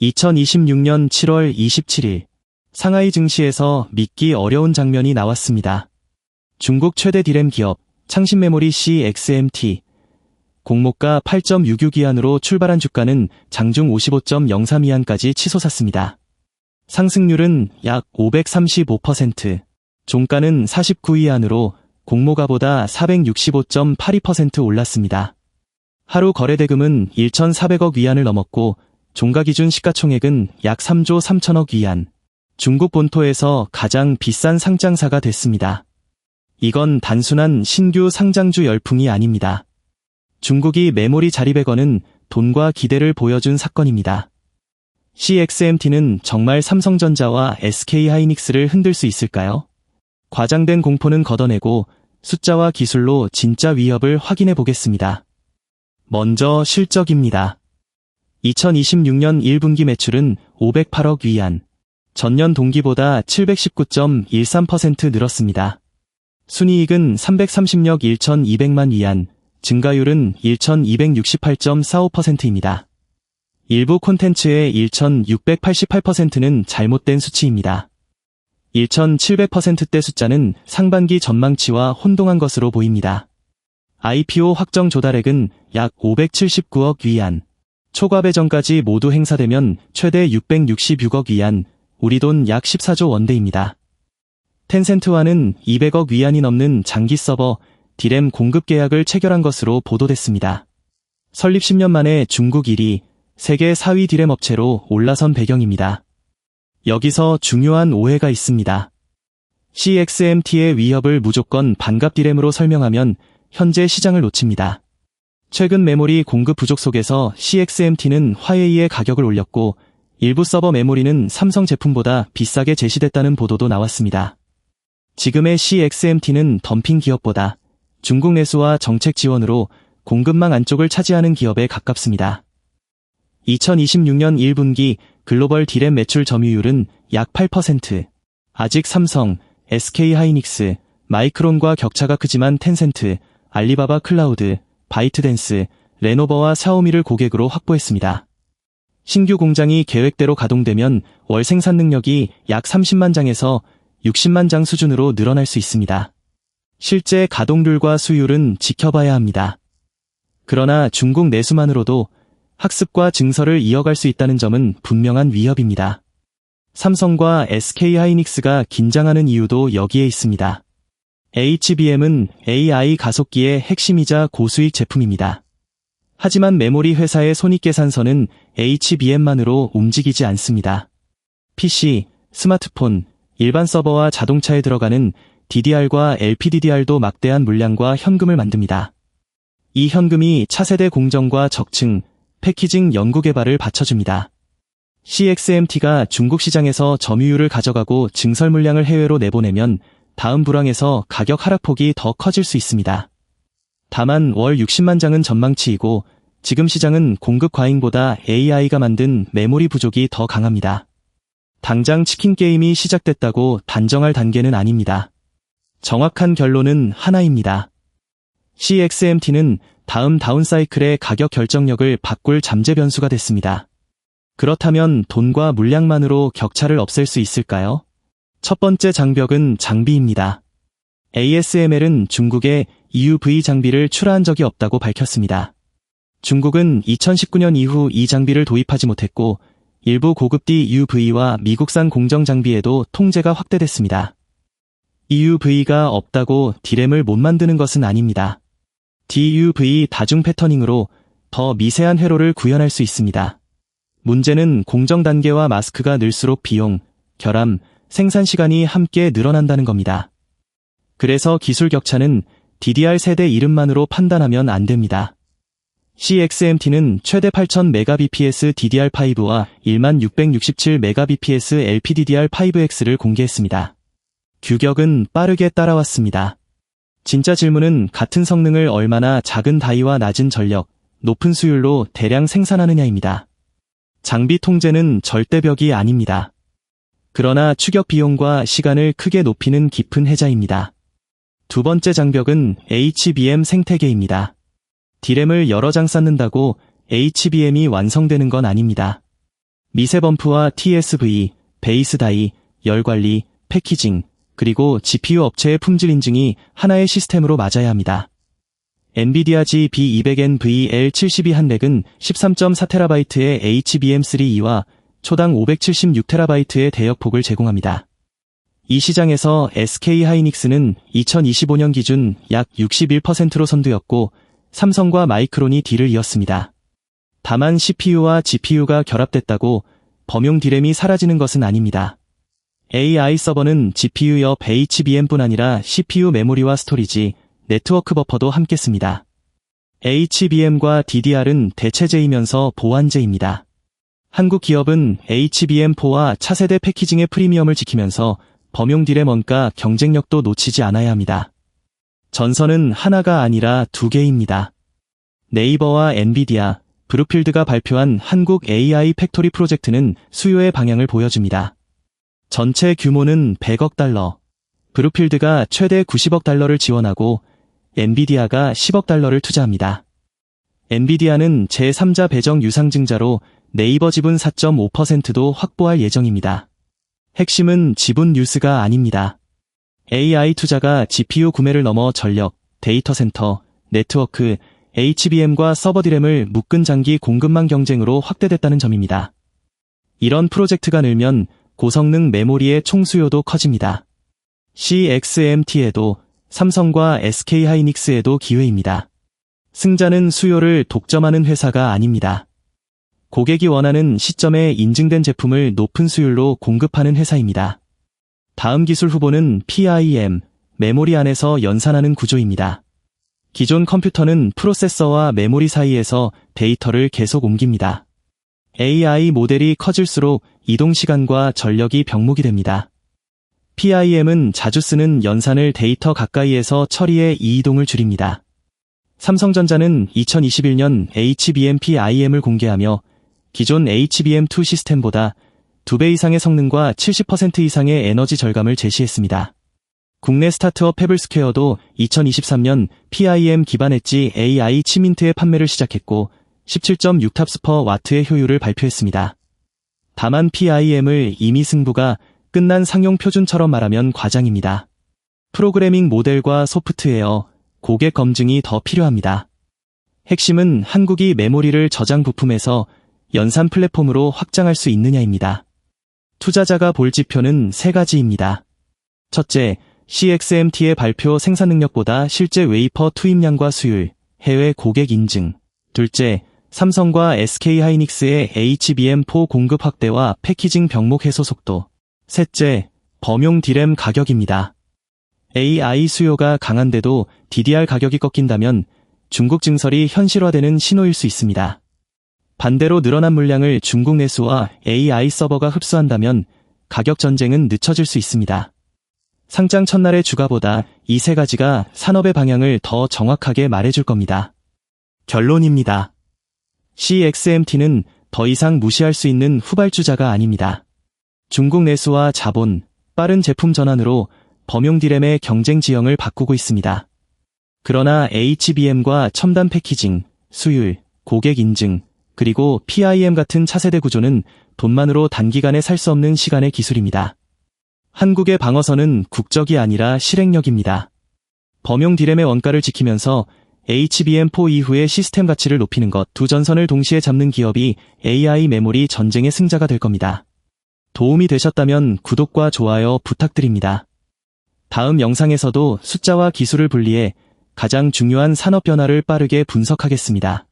2026년 7월 27일 상하이 증시에서 믿기 어려운 장면이 나왔습니다. 중국 최대 디램 기업 창신메모리 CXMT 공모가 8.66위안으로 출발한 주가는 장중 55.03위안까지 치솟았습니다. 상승률은 약 535%, 종가는 49위안으로 공모가보다 465.82% 올랐습니다. 하루 거래대금은 1,400억 위안을 넘었고 종가 기준 시가총액은 약 3조 3천억 위안, 중국 본토에서 가장 비싼 상장사가 됐습니다. 이건 단순한 신규 상장주 열풍이 아닙니다. 중국이 메모리 자립에 거는 돈과 기대를 보여준 사건입니다. CXMT는 정말 삼성전자와 SK하이닉스를 흔들 수 있을까요? 과장된 공포는 걷어내고 숫자와 기술로 진짜 위협을 확인해 보겠습니다. 먼저 실적입니다. 2026년 1분기 매출은 508억 위안, 전년 동기보다 719.13% 늘었습니다. 순이익은 330억 1,200만 위안, 증가율은 1,268.45%입니다. 일부 콘텐츠의 1,688%는 잘못된 수치입니다. 1,700%대 숫자는 상반기 전망치와 혼동한 것으로 보입니다. IPO 확정 조달액은 약 579억 위안, 초과 배정까지 모두 행사되면 최대 666억 위안, 우리 돈 약 14조 원대입니다. 텐센트와는 200억 위안이 넘는 장기 서버, 디램 공급 계약을 체결한 것으로 보도됐습니다. 설립 10년 만에 중국 1위, 세계 4위 디램 업체로 올라선 배경입니다. 여기서 중요한 오해가 있습니다. CXMT의 위협을 무조건 반값 디램으로 설명하면 현재 시장을 놓칩니다. 최근 메모리 공급 부족 속에서 CXMT는 화웨이의 가격을 올렸고 일부 서버 메모리는 삼성 제품보다 비싸게 제시됐다는 보도도 나왔습니다. 지금의 CXMT는 덤핑 기업보다 중국 내수와 정책 지원으로 공급망 안쪽을 차지하는 기업에 가깝습니다. 2026년 1분기 글로벌 디램 매출 점유율은 약 8%. 아직 삼성, SK하이닉스, 마이크론과 격차가 크지만 텐센트, 알리바바 클라우드, 바이트댄스, 레노버와 샤오미를 고객으로 확보했습니다. 신규 공장이 계획대로 가동되면 월 생산 능력이 약 30만 장에서 60만 장 수준으로 늘어날 수 있습니다. 실제 가동률과 수율은 지켜봐야 합니다. 그러나 중국 내수만으로도 학습과 증설을 이어갈 수 있다는 점은 분명한 위협입니다. 삼성과 SK하이닉스가 긴장하는 이유도 여기에 있습니다. HBM은 AI 가속기의 핵심이자 고수익 제품입니다. 하지만 메모리 회사의 손익계산서는 HBM만으로 움직이지 않습니다. PC, 스마트폰, 일반 서버와 자동차에 들어가는 DDR과 LPDDR도 막대한 물량과 현금을 만듭니다. 이 현금이 차세대 공정과 적층, 패키징 연구개발을 받쳐줍니다. CXMT가 중국 시장에서 점유율을 가져가고 증설 물량을 해외로 내보내면 다음 불황에서 가격 하락폭이 더 커질 수 있습니다. 다만 월 60만 장은 전망치이고 지금 시장은 공급 과잉보다 AI가 만든 메모리 부족이 더 강합니다. 당장 치킨 게임이 시작됐다고 단정할 단계는 아닙니다. 정확한 결론은 하나입니다. CXMT는 다음 다운사이클의 가격 결정력을 바꿀 잠재 변수가 됐습니다. 그렇다면 돈과 물량만으로 격차를 없앨 수 있을까요? 첫 번째 장벽은 장비입니다. ASML은 중국에 EUV 장비를 출하한 적이 없다고 밝혔습니다. 중국은 2019년 이후 이 장비를 도입하지 못했고 일부 고급디 EUV와 미국산 공정 장비에도 통제가 확대됐습니다. EUV가 없다고 디램을 못 만드는 것은 아닙니다. DUV 다중 패터닝으로 더 미세한 회로를 구현할 수 있습니다. 문제는 공정 단계와 마스크가 늘수록 비용, 결함, 생산 시간이 함께 늘어난다는 겁니다. 그래서 기술 격차는 DDR 세대 이름만으로 판단하면 안 됩니다. CXMT는 최대 8000Mbps DDR5와 1667Mbps LPDDR5X를 공개했습니다. 규격은 빠르게 따라왔습니다. 진짜 질문은 같은 성능을 얼마나 작은 다이와 낮은 전력, 높은 수율로 대량 생산하느냐입니다. 장비 통제는 절대벽이 아닙니다. 그러나 추격 비용과 시간을 크게 높이는 깊은 해자입니다. 두 번째 장벽은 HBM 생태계입니다. 디램을 여러 장 쌓는다고 HBM이 완성되는 건 아닙니다. 미세 범프와 TSV, 베이스 다이, 열 관리, 패키징, 그리고 GPU 업체의 품질 인증이 하나의 시스템으로 맞아야 합니다. 엔비디아 GB200NVL72 한 렉은 13.4TB의 HBM3E와 초당 576TB의 대역폭을 제공합니다. 이 시장에서 SK하이닉스는 2025년 기준 약 61%로 선두였고 삼성과 마이크론이 뒤를 이었습니다. 다만 CPU와 GPU가 결합됐다고 범용 D램이 사라지는 것은 아닙니다. AI 서버는 GPU 옆 HBM뿐 아니라 CPU 메모리와 스토리지, 네트워크 버퍼도 함께 씁니다. HBM과 DDR은 대체제이면서 보완제입니다. 한국 기업은 HBM4와 차세대 패키징의 프리미엄을 지키면서 범용 D램 원가 경쟁력도 놓치지 않아야 합니다. 전선은 하나가 아니라 두 개입니다. 네이버와 엔비디아, 브루필드가 발표한 한국 AI 팩토리 프로젝트는 수요의 방향을 보여줍니다. 전체 규모는 100억 달러, 브루필드가 최대 90억 달러를 지원하고 엔비디아가 10억 달러를 투자합니다. 엔비디아는 제3자 배정 유상증자로 네이버 지분 4.5%도 확보할 예정입니다. 핵심은 지분 뉴스가 아닙니다. AI 투자가 GPU 구매를 넘어 전력, 데이터 센터, 네트워크, HBM과 서버 D램을 묶은 장기 공급망 경쟁으로 확대됐다는 점입니다. 이런 프로젝트가 늘면 고성능 메모리의 총수요도 커집니다. CXMT에도 삼성과 SK하이닉스에도 기회입니다. 승자는 수요를 독점하는 회사가 아닙니다. 고객이 원하는 시점에 인증된 제품을 높은 수율로 공급하는 회사입니다. 다음 기술 후보는 PIM, 메모리 안에서 연산하는 구조입니다. 기존 컴퓨터는 프로세서와 메모리 사이에서 데이터를 계속 옮깁니다. AI 모델이 커질수록 이동 시간과 전력이 병목이 됩니다. PIM은 자주 쓰는 연산을 데이터 가까이에서 처리해 이동을 줄입니다. 삼성전자는 2021년 HBM-PIM을 공개하며 기존 HBM2 시스템보다 2배 이상의 성능과 70% 이상의 에너지 절감을 제시했습니다. 국내 스타트업 페블스퀘어도 2023년 PIM 기반 엣지 AI 치민트의 판매를 시작했고 17.6탑스/W의 효율을 발표했습니다. 다만 PIM을 이미 승부가 끝난 상용 표준처럼 말하면 과장입니다. 프로그래밍 모델과 소프트웨어, 고객 검증이 더 필요합니다. 핵심은 한국이 메모리를 저장 부품에서 연산 플랫폼으로 확장할 수 있느냐입니다. 투자자가 볼 지표는 세 가지입니다. 첫째, CXMT의 발표 생산 능력보다 실제 웨이퍼 투입량과 수율, 해외 고객 인증. 둘째, 삼성과 SK하이닉스의 HBM4 공급 확대와 패키징 병목 해소 속도. 셋째, 범용 D램 가격입니다. AI 수요가 강한데도 DDR 가격이 꺾인다면 중국 증설이 현실화되는 신호일 수 있습니다. 반대로 늘어난 물량을 중국 내수와 AI 서버가 흡수한다면 가격 전쟁은 늦춰질 수 있습니다. 상장 첫날의 주가보다 이 세 가지가 산업의 방향을 더 정확하게 말해줄 겁니다. 결론입니다. CXMT는 더 이상 무시할 수 있는 후발주자가 아닙니다. 중국 내수와 자본, 빠른 제품 전환으로 범용 D램의 경쟁 지형을 바꾸고 있습니다. 그러나 HBM과 첨단 패키징, 수율, 고객 인증, 그리고 PIM 같은 차세대 구조는 돈만으로 단기간에 살 수 없는 시간의 기술입니다. 한국의 방어선은 국적이 아니라 실행력입니다. 범용 D램의 원가를 지키면서 HBM4 이후의 시스템 가치를 높이는 것, 두 전선을 동시에 잡는 기업이 AI 메모리 전쟁의 승자가 될 겁니다. 도움이 되셨다면 구독과 좋아요 부탁드립니다. 다음 영상에서도 숫자와 기술을 분리해 가장 중요한 산업 변화를 빠르게 분석하겠습니다.